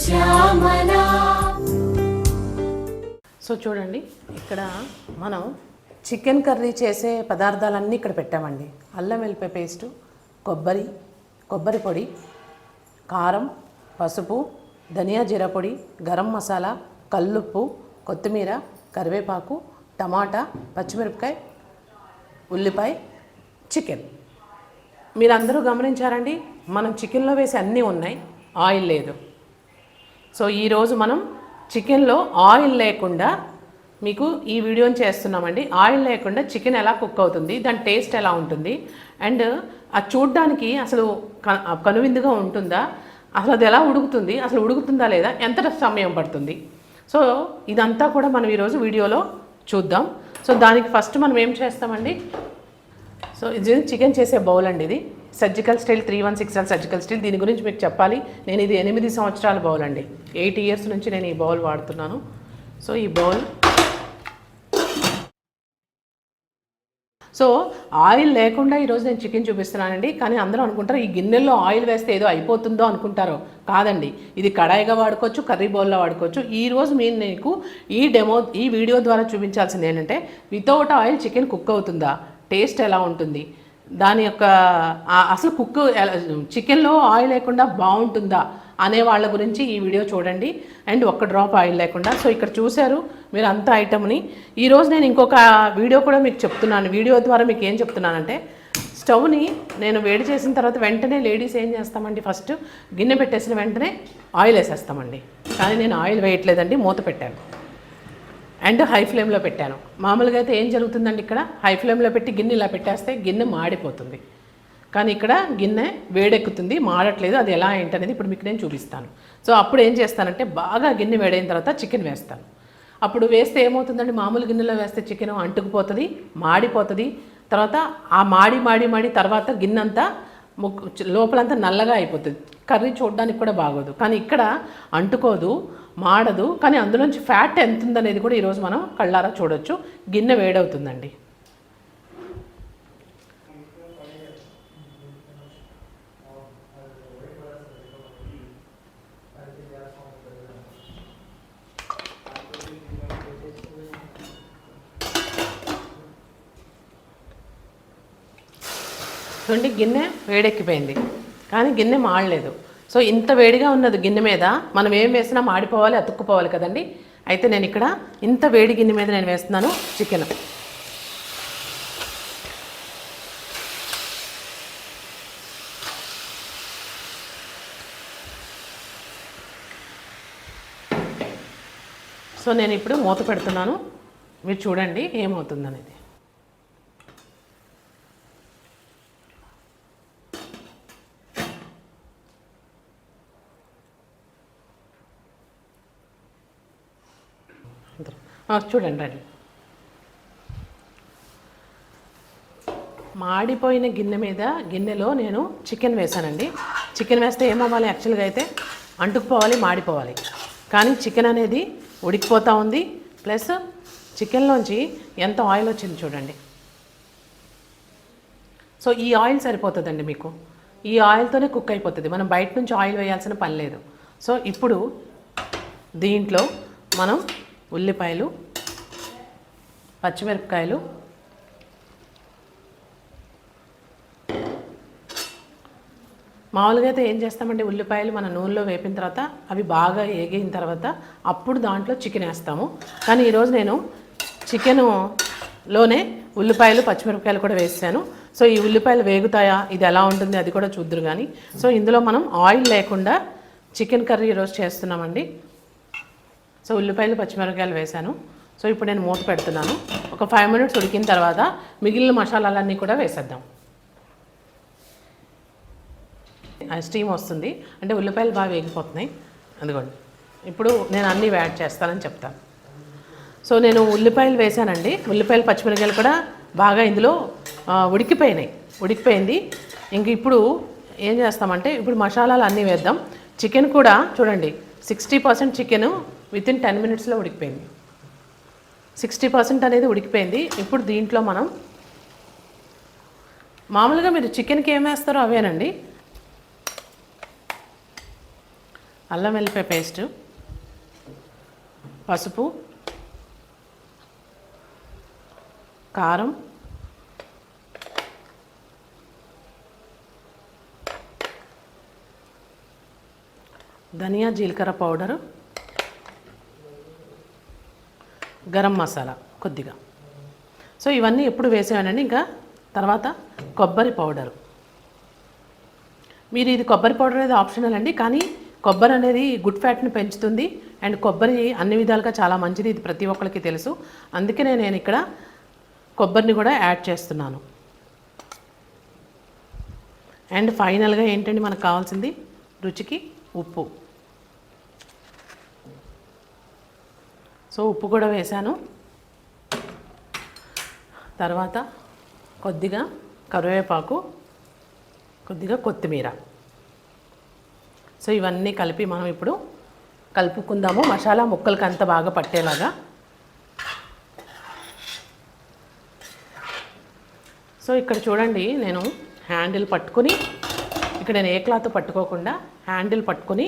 Shyamala. So చూడండి, ఇక్కడ మనం చికెన్ కర్రీ చేసే పదార్థాలన్నీ ఇక్కడ పెట్టామండి. అల్లం వెల్లిపాయ పేస్టు, కొబ్బరి పొడి, కారం, పసుపు, ధనియా జీరా పొడి, గరం మసాలా, కల్లుప్పు, కొత్తిమీర, కరివేపాకు, టమాటా, పచ్చిమిరపకాయ, ఉల్లిపాయ, చికెన్. మీరందరూ గమనించారండి, మనం చికెన్లో వేసి అన్నీ ఉన్నాయి, ఆయిల్ లేదు. సో ఈరోజు మనం చికెన్లో ఆయిల్ లేకుండా మీకు ఈ వీడియోని చేస్తున్నామండి. ఆయిల్ లేకుండా చికెన్ ఎలా కుక్ అవుతుంది, దాని టేస్ట్ ఎలా ఉంటుంది, అండ్ అది చూడ్డానికి అసలు కనువిందుగా ఉంటుందా, అసలు అది ఎలా ఉడుకుతుంది, అసలు ఉడుకుతుందా లేదా, ఎంత సమయం పడుతుంది. సో ఇదంతా కూడా మనం ఈరోజు వీడియోలో చూద్దాం. సో దానికి ఫస్ట్ మనం ఏం చేస్తామండి, సో ఇది చికెన్ చేసే బౌల్ అండి. ఇది surgical steel 316L surgical steel. దీని గురించి మీకు చెప్పాలి, నేను ఇది 8 సంవత్సరాల బౌల్ అండి. 8 ఇయర్స్ నుంచి నేను ఈ బౌల్ వాడుతున్నాను. సో ఈ బౌల్, సో ఆయిల్ లేకుండా ఈరోజు నేను చికెన్ చూపిస్తున్నానండి. కానీ అందరూ అనుకుంటారు ఈ గిన్నెల్లో ఆయిల్ వేస్తే ఏదో అయిపోతుందో అనుకుంటారో. కాదండి, ఇది కడాయిగా వాడుకోవచ్చు, కర్రీ బౌల్లో వాడుకోవచ్చు. ఈరోజు నేను నీకు ఈ వీడియో ద్వారా చూపించాల్సింది ఏంటంటే, వితౌట్ ఆయిల్ చికెన్ కుక్ అవుతుందా, టేస్ట్ ఎలా ఉంటుంది, దాని యొక్క అసలు చికెన్లో ఆయిల్ లేకుండా బాగుంటుందా అనే వాళ్ళ గురించి ఈ వీడియో చూడండి. అండ్ ఒక్క డ్రాప్ ఆయిల్ లేకుండా. సో ఇక్కడ చూశారు మీరు అంత ఐటమ్ని. ఈరోజు నేను ఇంకొక వీడియో కూడా మీకు చెప్తున్నాను. వీడియో ద్వారా మీకు ఏం చెప్తున్నానంటే, స్టవ్ని నేను వేడి చేసిన తర్వాత వెంటనే లేడీస్ ఏం చేస్తామండి, ఫస్ట్ గిన్నె పెట్టేసిన వెంటనే ఆయిల్ వేసేస్తామండి. కానీ నేను ఆయిల్ వేయట్లేదండి, మూత పెట్టాను అండ్ హై ఫ్లేమ్లో పెట్టాను. మామూలుగా అయితే ఏం జరుగుతుందండి, ఇక్కడ హై ఫ్లేమ్లో పెట్టి గిన్నె ఇలా పెట్టేస్తే గిన్నె మాడిపోతుంది. కానీ ఇక్కడ గిన్నె వేడెక్కుతుంది, మాడట్లేదు. అది ఎలా ఏంటనేది ఇప్పుడు మీకు నేను చూపిస్తాను. సో అప్పుడు ఏం చేస్తానంటే, బాగా గిన్నె వేడైన తర్వాత చికెన్ వేస్తాను. అప్పుడు వేస్తే ఏమవుతుందండి, మామూలు గిన్నెలో వేస్తే చికెన్ అంటుకుపోతుంది, మాడిపోతుంది. తర్వాత ఆ మాడి తర్వాత గిన్నెంతా లోపలంతా నల్లగా అయిపోతుంది, కర్రీ చూడడానికి కూడా బాగోదు. కానీ ఇక్కడ అంటుకోదు, మాడదు. కానీ అందులోంచి ఫ్యాట్ ఎంత ఉందనేది కూడా ఈరోజు మనం కళ్ళారా చూడొచ్చు. గిన్నె వేడవుతుందండి. చూడండి, గిన్నె వేడెక్కిపోయింది కానీ గిన్నె మాడలేదు. సో ఇంత వేడిగా ఉన్నది గిన్నె మీద మనం ఏం వేసినా మాడిపోవాలి, అతుక్కుపోవాలి కదండి. అయితే నేను ఇక్కడ ఇంత వేడి గిన్నె మీద నేను వేస్తున్నాను చికెన్. సో నేను ఇప్పుడు మూత పెడుతున్నాను, మీరు చూడండి ఏమవుతుందనేది. చూడండి రండి, మాడిపోయిన గిన్నెలో నేను చికెన్ వేసానండి. చికెన్ వేస్తే ఏమవ్వాలి, యాక్చువల్గా అయితే అంటుకుపోవాలి, మాడిపోవాలి. కానీ చికెన్ అనేది ఉడికిపోతూ ఉంది. ప్లస్ చికెన్లోంచి ఎంత ఆయిల్ వచ్చింది చూడండి. సో ఈ ఆయిల్ సరిపోతుందండి మీకు. ఈ ఆయిల్తోనే కుక్ అయిపోతుంది, మనం బయట నుంచి ఆయిల్ వేయాల్సిన పని లేదు. సో ఇప్పుడు దీంట్లో మనం ఉల్లిపాయలు, పచ్చిమిరపకాయలు, మామూలుగా అయితే ఏం చేస్తామంటే, ఉల్లిపాయలు మన నూనెలో వేపిన తర్వాత అవి బాగా ఏగిన తర్వాత అప్పుడు దాంట్లో చికెన్ వేస్తాము. కానీ ఈరోజు నేను చికెన్లోనే ఉల్లిపాయలు, పచ్చిమిరపకాయలు కూడా వేసాను. సో ఈ ఉల్లిపాయలు వేగుతాయా, ఇది ఎలా ఉంటుంది అది కూడా చూద్దురు. కానీ సో ఇందులో మనం ఆయిల్ లేకుండా చికెన్ కర్రీ ఈరోజు చేస్తున్నామండి. సో ఉల్లిపాయలు, పచ్చిమిరపకాయలు వేసాను. సో ఇప్పుడు నేను మూత పెడుతున్నాను. ఒక 5 మినిట్స్ ఉడికిన తర్వాత మిగిలిన మసాలాలన్నీ కూడా వేసేద్దాం. స్టీమ్ వస్తుంది అంటే ఉల్లిపాయలు బాగా వేగిపోతున్నాయి. అందుకోండి ఇప్పుడు నేను అన్నీ యాడ్ చేస్తానని చెప్తాను. సో నేను ఉల్లిపాయలు వేసానండి. ఉల్లిపాయలు, పచ్చిమిరపకాయలు కూడా బాగా ఇందులో ఉడికిపోయింది. ఇంక ఇప్పుడు ఏం చేస్తామంటే, ఇప్పుడు మసాలాలు అన్నీ వేద్దాం. చికెన్ కూడా చూడండి, 60% చికెన్ వితిన్ 10 మినిట్స్లో ఉడికిపోయింది. 60% అనేది ఉడికిపోయింది. ఇప్పుడు దీంట్లో మనం మామూలుగా మీరు చికెన్కి ఏం వేస్తారో అవేనండి. అల్లం వెల్లిపాయ పేస్ట్, పసుపు, కారం, ధనియా జీలకర్ర పౌడరు, గరం మసాలా కొద్దిగా. సో ఇవన్నీ ఎప్పుడు వేసేవానండి. ఇంకా తర్వాత కొబ్బరి పౌడరు. మీరు ఇది కొబ్బరి పౌడర్ అనేది ఆప్షనల్ అండి, కానీ కొబ్బరి అనేది గుడ్ ఫ్యాట్ని పెంచుతుంది అండ్ కొబ్బరి అన్ని విధాలుగా చాలా మంచిది, ఇది ప్రతి ఒక్కరికి తెలుసు. అందుకనే నేను ఇక్కడ కొబ్బరిని కూడా యాడ్ చేస్తున్నాను. అండ్ ఫైనల్గా ఏంటండి మనకు కావాల్సింది రుచికి ఉప్పు. సో ఉప్పు కూడా వేశాను. తర్వాత కొద్దిగా కరివేపాకు, కొద్దిగా కొత్తిమీర. సో ఇవన్నీ కలిపి మనం ఇప్పుడు కలుపుకుందాము, మసాలా ముక్కలకి అంత బాగా పట్టేలాగా. సో ఇక్కడ చూడండి, నేను హ్యాండిల్ పట్టుకొని, ఇక్కడ నేను ఏ క్లాత్ పట్టుకోకుండా హ్యాండిల్ పట్టుకొని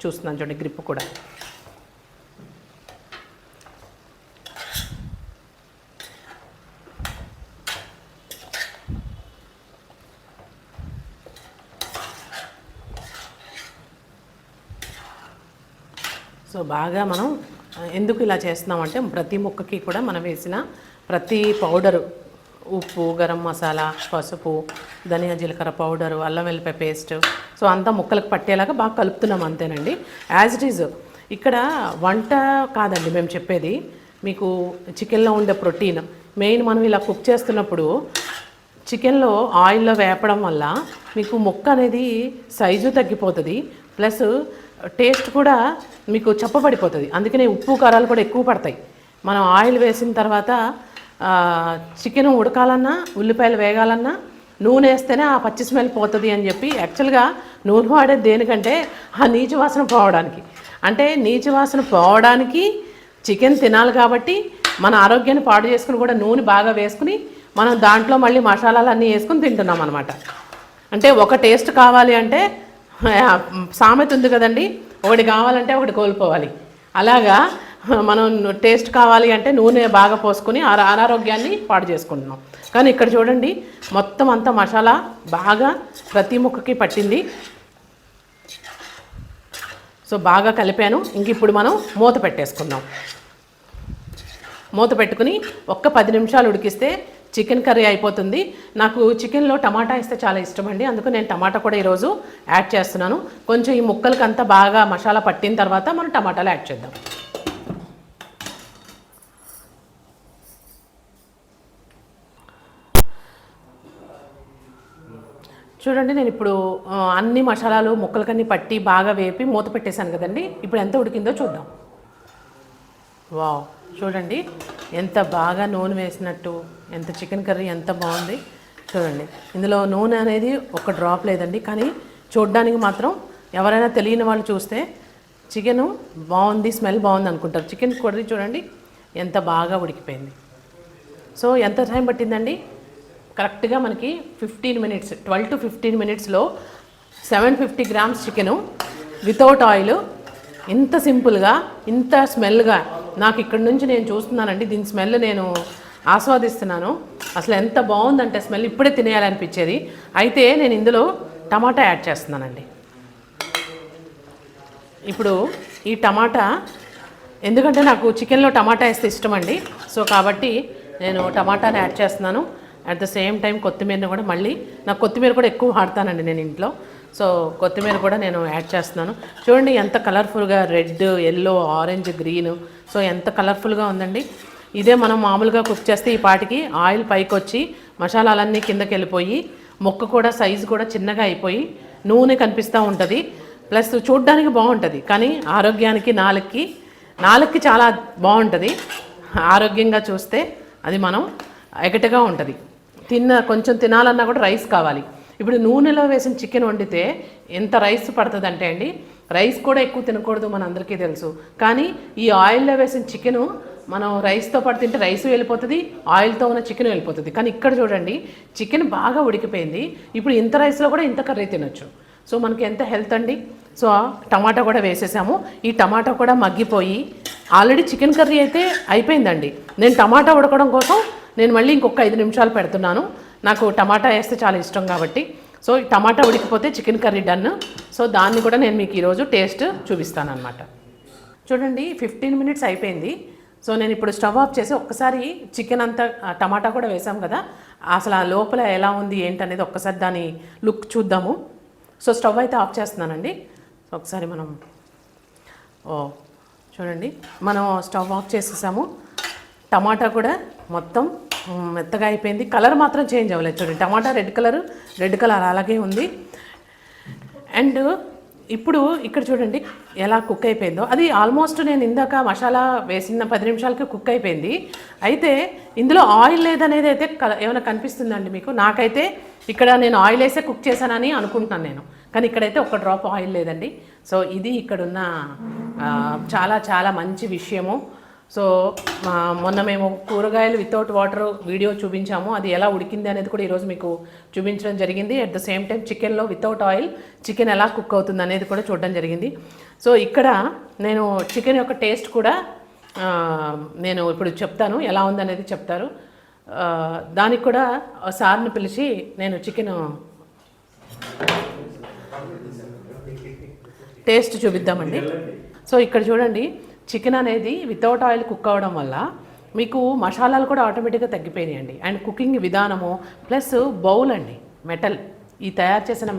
చూస్తున్నాను చూడండి, గ్రిప్ కూడా. సో బాగా మనం ఎందుకు ఇలా చేస్తున్నామంటే ప్రతి ముక్కకి కూడా మనం వేసిన ప్రతి పౌడరు, ఉప్పు, గరం మసాలా, పసుపు, ధనియా జీలకర్ర పౌడరు, అల్లం వెల్లిపాయ పేస్ట్, సో అంతా ముక్కలకు పట్టేలాగా బాగా కలుపుతున్నాం అంతేనండి. యాజ్ ఇట్ ఈజ్ ఇక్కడ వంట కాదండి మేము చెప్పేది, మీకు చికెన్లో ఉండే ప్రోటీన్ మెయిన్. మనం ఇలా కుక్ చేస్తున్నప్పుడు చికెన్లో ఆయిల్లో వేపడం వల్ల మీకు ముక్క అనేది సైజు తగ్గిపోతుంది, ప్లస్ టేస్ట్ కూడా మీకు చప్పబడిపోతుంది. అందుకనే ఉప్పు కారాలు కూడా ఎక్కువ పడతాయి. మనం ఆయిల్ వేసిన తర్వాత చికెన్ ఉడకాలన్నా, ఉల్లిపాయలు వేగాలన్నా నూనె వేస్తేనే ఆ పచ్చి స్మెల్ పోతుంది అని చెప్పి, యాక్చువల్గా నూనె వాడేది దేనికంటే ఆ నీచు వాసన పోవడానికి. అంటే నీచు వాసన పోవడానికి చికెన్ తినాలి కాబట్టి మన ఆరోగ్యాన్ని పాడు చేసుకుని కూడా నూనె బాగా వేసుకుని మనం దాంట్లో మళ్ళీ మసాలాలు అన్నీ వేసుకుని తింటున్నాం అనమాట. అంటే ఒక టేస్ట్ కావాలి అంటే సామెత ఉంది కదండి, ఒకటి కావాలంటే ఒకటి కోల్పోవాలి. అలాగా మనం టేస్ట్ కావాలి అంటే నూనె బాగా పోసుకొని అనారోగ్యాన్ని పాడు చేసుకుంటున్నాం. కానీ ఇక్కడ చూడండి, మొత్తం అంతా మసాలా బాగా ప్రతి ముక్కకి పట్టింది. సో బాగా కలిపాను. ఇంక ఇప్పుడు మనం మూత పెట్టేసుకుందాం. మూత పెట్టుకుని ఒక్క 10 నిమిషాలు ఉడికిస్తే చికెన్ కర్రీ అయిపోతుంది. నాకు చికెన్లో టమాటా వేస్తే చాలా ఇష్టం అండి, అందుకు నేను టమాటా కూడా ఈరోజు యాడ్ చేస్తున్నాను. కొంచెం ఈ ముక్కలకి అంతా బాగా మసాలా పట్టిన తర్వాత మనం టమాటాలు యాడ్ చేద్దాం. చూడండి, నేను ఇప్పుడు అన్ని మసాలాలు ముక్కలకన్నీ పట్టి బాగా వేపి మూత పెట్టేశాను కదండి. ఇప్పుడు ఎంత ఉడికిందో చూద్దాం. వావ్, చూడండి ఎంత బాగా నూనె వేసినట్టు, ఎంత చికెన్ కర్రీ ఎంత బాగుంది చూడండి. ఇందులో నూనె అనేది ఒక డ్రాప్ లేదండి, కానీ చూడడానికి మాత్రం ఎవరైనా తెలియని వాళ్ళు చూస్తే చికెను బాగుంది, స్మెల్ బాగుంది అనుకుంటారు. చికెన్ కర్రీ చూడండి ఎంత బాగా ఉడికిపోయింది. సో ఎంత టైం పట్టిందండి? కరెక్ట్గా మనకి 15 మినిట్స్, 12 to 15 మినిట్స్లో 750 గ్రామ్స్ చికెను వితౌట్ ఆయిల్, ఇంత సింపుల్గా, ఇంత స్మెల్గా. నాకు ఇక్కడ నుంచి నేను చూస్తున్నానండి, దీని స్మెల్ నేను ఆస్వాదిస్తున్నాను. అసలు ఎంత బాగుందంటే స్మెల్ ఇప్పుడే తినేయాలనిపించేది. అయితే నేను ఇందులో టమాటా యాడ్ చేస్తున్నానండి. ఇప్పుడు ఈ టమాటా, ఎందుకంటే నాకు చికెన్లో టమాటా వేస్తే ఇష్టం అండి, సో కాబట్టి నేను టమాటాని యాడ్ చేస్తున్నాను. అట్ ద సేమ్ టైం కొత్తిమీరని కూడా, మళ్ళీ నాకు కొత్తిమీర కూడా ఎక్కువ వాడతానండి నేను ఇంట్లో, సో కొత్తిమీర కూడా నేను యాడ్ చేస్తున్నాను. చూడండి ఎంత కలర్ఫుల్గా, red, yellow, orange, green, so ఎంత కలర్ఫుల్గా ఉందండి. ఇదే మనం మామూలుగా కుక్ చేస్తే ఈ పాటికి ఆయిల్ పైకి వచ్చి మసాలాలన్నీ కిందకి వెళ్ళిపోయి ముక్క కూడా సైజు కూడా చిన్నగా అయిపోయి నూనె కనిపిస్తూ ఉంటుంది. ప్లస్ చూడ్డానికి బాగుంటుంది, కానీ ఆరోగ్యానికి నాలుగుకి చాలా బాగుంటుంది. ఆరోగ్యంగా చూస్తే అది మనం ఎగటగా ఉంటుంది. కొంచెం తినాలన్నా కూడా రైస్ కావాలి. ఇప్పుడు నూనెలో వేసిన చికెన్ వండితే ఎంత రైస్ పడుతుంది అంటే అండి, రైస్ కూడా ఎక్కువ తినకూడదు మన అందరికీ తెలుసు. కానీ ఈ ఆయిల్లో వేసిన చికెను మనం రైస్తో పాటు తింటే రైస్ వెళ్ళిపోతుంది, ఆయిల్తో ఉన్న చికెన్ వెళ్ళిపోతుంది. కానీ ఇక్కడ చూడండి చికెన్ బాగా ఉడికిపోయింది. ఇప్పుడు ఇంత రైస్లో కూడా ఇంత కర్రీ తినొచ్చు. సో మనకి ఎంత హెల్త్ అండి. సో టమాటా కూడా వేసేసాము. ఈ టమాటా కూడా మగ్గిపోయి ఆల్రెడీ చికెన్ కర్రీ అయితే అయిపోయిందండి. నేను టమాటా ఉడకడం కోసం నేను మళ్ళీ ఇంకొక 5 నిమిషాలు పెడుతున్నాను. నాకు టమాటా వేస్తే చాలా ఇష్టం కాబట్టి. సో ఈ టమాటా ఉడికిపోతే చికెన్ కర్రీ డన్. సో దాన్ని కూడా నేను మీకు ఈరోజు టేస్ట్ చూపిస్తాను అనమాట. చూడండి 15 మినిట్స్ అయిపోయింది. సో నేను ఇప్పుడు స్టవ్ ఆఫ్ చేసి ఒక్కసారి చికెన్ అంతా టమాటా కూడా వేసాం కదా, అసలు ఆ లోపల ఎలా ఉంది ఏంటనేది ఒక్కసారి దాని లుక్ చూద్దాము. సో స్టవ్ అయితే ఆఫ్ చేస్తున్నానండి. సో ఒకసారి మనం చూడండి, మనం స్టవ్ ఆఫ్ చేసేసాము. టమాటా కూడా మొత్తం మెత్తగా అయిపోయింది. కలర్ మాత్రం చేంజ్ అవ్వలేదు. చూడండి టమాటా రెడ్ కలర్ అలాగే ఉంది. అండ్ ఇప్పుడు ఇక్కడ చూడండి ఎలా కుక్ అయిపోయిందో. అది ఆల్మోస్ట్ నేను ఇందాక మసాలా వేసిన 10 నిమిషాలకి కుక్ అయిపోయింది. అయితే ఇందులో ఆయిల్ లేదనేది అయితే ఏమైనా కనిపిస్తుందండి మీకు? నాకైతే ఇక్కడ నేను ఆయిల్ వేసే కుక్ చేశానని అనుకుంటున్నాను నేను, కానీ ఇక్కడైతే ఒక డ్రాప్ ఆయిల్ లేదండి. సో ఇది ఇక్కడున్న చాలా చాలా మంచి విషయము. సో మొన్న మేము కూరగాయలు వితౌట్ వాటర్ వీడియో చూపించాము, అది ఎలా ఉడికింది అనేది కూడా ఈరోజు మీకు చూపించడం జరిగింది. అట్ ద సేమ్ టైం చికెన్లో వితౌట్ ఆయిల్ చికెన్ ఎలా కుక్ అవుతుంది అనేది కూడా చూడడం జరిగింది. సో ఇక్కడ నేను చికెన్ యొక్క టేస్ట్ కూడా నేను ఇప్పుడు చెప్తాను, ఎలా ఉందనేది చెప్తారు. దానికి కూడా సార్ని పిలిచి నేను చికెన్ టేస్ట్ చూపిద్దామండి. సో ఇక్కడ చూడండి, చికెన్ అనేది వితౌట్ ఆయిల్ కుక్ అవ్వడం వల్ల మీకు మసాలాలు కూడా ఆటోమేటిక్గా తగ్గిపోయినాయండి. అండ్ కుకింగ్ విధానము ప్లస్ బౌల్ అండి, మెటల్, ఈ తయారు చేసిన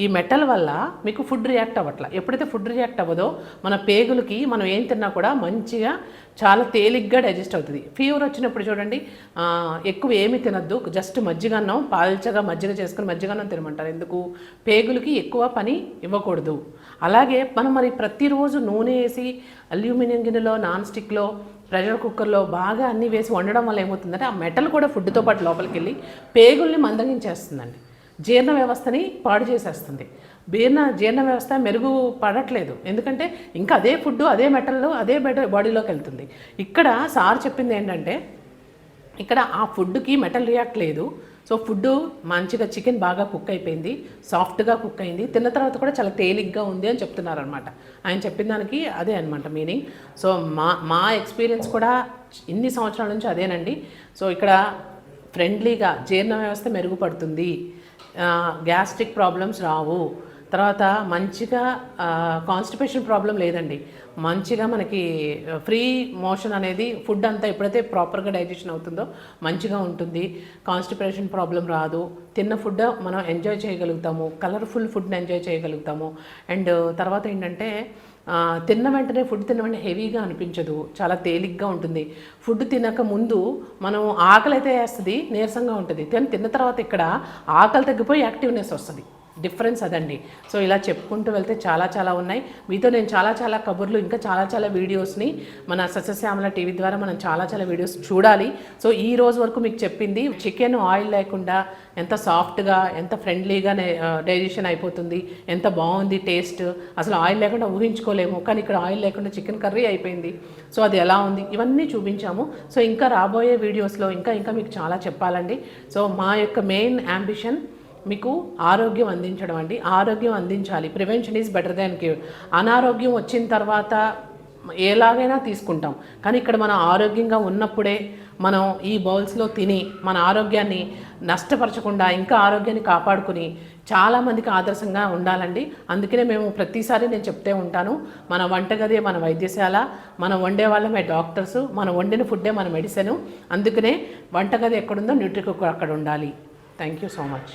ఈ మెటల్ వల్ల మీకు ఫుడ్ రియాక్ట్ అవ్వట్ల. ఎప్పుడైతే ఫుడ్ రియాక్ట్ అవ్వదో మన పేగులకి మనం ఏం తిన్నా కూడా మంచిగా చాలా తేలిగ్గా డైజెస్ట్ అవుతుంది. ఫీవర్ వచ్చినప్పుడు చూడండి ఎక్కువ ఏమీ తినద్దు, జస్ట్ మజ్జిగన్నం పాల్చగా మజ్జిగ చేసుకుని మజ్జిగన్నం తినమంటారు. ఎందుకు? పేగులకి ఎక్కువ పని ఇవ్వకూడదు. అలాగే మనం మరి ప్రతిరోజు నూనె వేసి అల్యూమినియం గిన్నెలో, నాన్ స్టిక్లో, ప్రెషర్ కుక్కర్లో బాగా అన్నీ వేసి వండడం వల్ల ఏమవుతుందంటే ఆ మెటల్ కూడా ఫుడ్తో పాటు లోపలికి వెళ్ళి పేగుల్ని మందగించేస్తుందండి, జీర్ణ వ్యవస్థని పాడు చేసేస్తుంది. జీర్ణ వ్యవస్థ మెరుగు పడట్లేదు, ఎందుకంటే ఇంకా అదే ఫుడ్ అదే మెటల్ అదే బాడీలోకి వెళ్తుంది. ఇక్కడ సార్ చెప్పింది ఏంటంటే ఇక్కడ ఆ ఫుడ్కి మెటల్ రియాక్ట్ లేదు. సో ఫుడ్ మంచిగా చికెన్ బాగా కుక్ అయిపోయింది, సాఫ్ట్గా కుక్ అయింది, తిన్న తర్వాత కూడా చాలా తేలిగ్గా ఉంది అని చెప్తున్నారు అనమాట. ఆయన చెప్పిన దానికి అదే అనమాట మీనింగ్. సో మా ఎక్స్పీరియన్స్ కూడా ఇన్ని సంవత్సరాల నుంచి అదేనండి. సో ఇక్కడ ఫ్రెండ్లీగా జీర్ణ వ్యవస్థ మెరుగుపడుతుంది, గ్యాస్ట్రిక్ ప్రాబ్లమ్స్ రావు, తర్వాత మంచిగా కాన్స్టిపేషన్ ప్రాబ్లం లేదండి, మంచిగా మనకి ఫ్రీ మోషన్ అనేది ఫుడ్ అంతా ఎప్పుడైతే ప్రాపర్గా డైజెషన్ అవుతుందో మంచిగా ఉంటుంది, కాన్స్టిపేషన్ ప్రాబ్లం రాదు, తిన్న ఫుడ్ మనం ఎంజాయ్ చేయగలుగుతాము, కలర్ఫుల్ ఫుడ్ని ఎంజాయ్ చేయగలుగుతాము. అండ్ తర్వాత ఏంటంటే తిన్న వెంటనే ఫుడ్ తిన్న వెంటనే హెవీగా అనిపించదు, చాలా తేలిగ్గా ఉంటుంది. ఫుడ్ తినక ముందు మనం ఆకలి అయితే వేస్తుంది, నీరసంగా ఉంటుంది, తిన్న తర్వాత ఇక్కడ ఆకలి తగ్గిపోయి యాక్టివ్నెస్ వస్తుంది. డిఫరెన్స్ అదండి. సో ఇలా చెప్పుకుంటూ వెళ్తే చాలా చాలా ఉన్నాయి. మీతో నేను చాలా చాలా కబుర్లు ఇంకా చాలా చాలా వీడియోస్ని మన సస్యశ్యామల టీవీ ద్వారా మనం చాలా చాలా వీడియోస్ చూడాలి. సో ఈ రోజు వరకు మీకు చెప్పింది చికెన్ ఆయిల్ లేకుండా ఎంత సాఫ్ట్గా ఎంత ఫ్రెండ్లీగా డైజెషన్ అయిపోతుంది, ఎంత బాగుంది టేస్ట్, అసలు ఆయిల్ లేకుండా ఊహించుకోలేము. కానీ ఇక్కడ ఆయిల్ లేకుండా చికెన్ కర్రీ అయిపోయింది. సో అది ఎలా ఉంది ఇవన్నీ చూపించాము. సో ఇంకా రాబోయే వీడియోస్లో ఇంకా మీకు చాలా చెప్పాలండి. సో మా యొక్క మెయిన్ యాంబిషన్ మీకు ఆరోగ్యం అందించడం అండి. ఆరోగ్యం అందించాలి, prevention is better than cure. అనారోగ్యం వచ్చిన తర్వాత ఎలాగైనా తీసుకుంటాం, కానీ ఇక్కడ మనం ఆరోగ్యంగా ఉన్నప్పుడే మనం ఈ బౌల్స్లో తిని మన ఆరోగ్యాన్ని నష్టపరచకుండా ఇంకా ఆరోగ్యాన్ని కాపాడుకుని చాలామందికి ఆదర్శంగా ఉండాలండి. అందుకనే మేము ప్రతిసారి నేను చెప్తే ఉంటాను, మన వంటగదే మన వైద్యశాల, మనం వండే వాళ్ళమే డాక్టర్స్, మనం వండిన ఫుడ్డే మన మెడిసిన్. అందుకనే వంటగది ఎక్కడుందో న్యూట్రికుక్ అక్కడ ఉండాలి. Thank you so much.